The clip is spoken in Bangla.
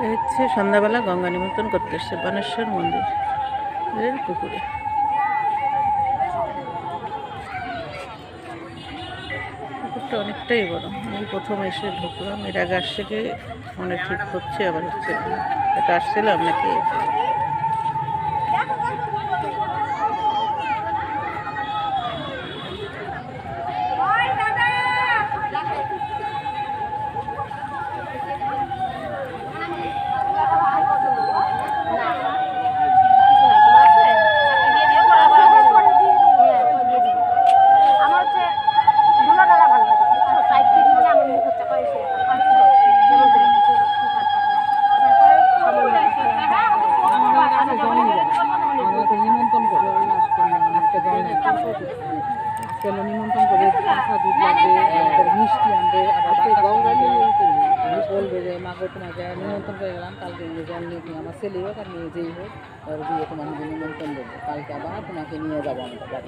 এই হচ্ছে সন্ধ্যাবেলা গঙ্গা নিমন্ত্রণ করতে এসছে বানেশ্বর মন্দিরের পুকুরে। পুকুরটা অনেকটাই বড়। আমি প্রথম এসে ঢুকলাম, এর আগে আসছে কি মনে ঠিক হচ্ছে, আবার হচ্ছে না। এটা আসছিলাম নাকি? নিমন্ত্রণ করে কাঁচা দুধ লাগবে, মিষ্টি আনবে, আবার বলবে যে মা গো তোমাকে নিমন্ত্রণ করে গেলাম, কালকে আমার ছেলে হোক আর মেয়ে যেই হোক ওর বিয়ে তোমাকে নিমন্ত্রণ দেবো, কালকে আবার তোমাকে নিয়ে যাবো আমাদের বাড়ি।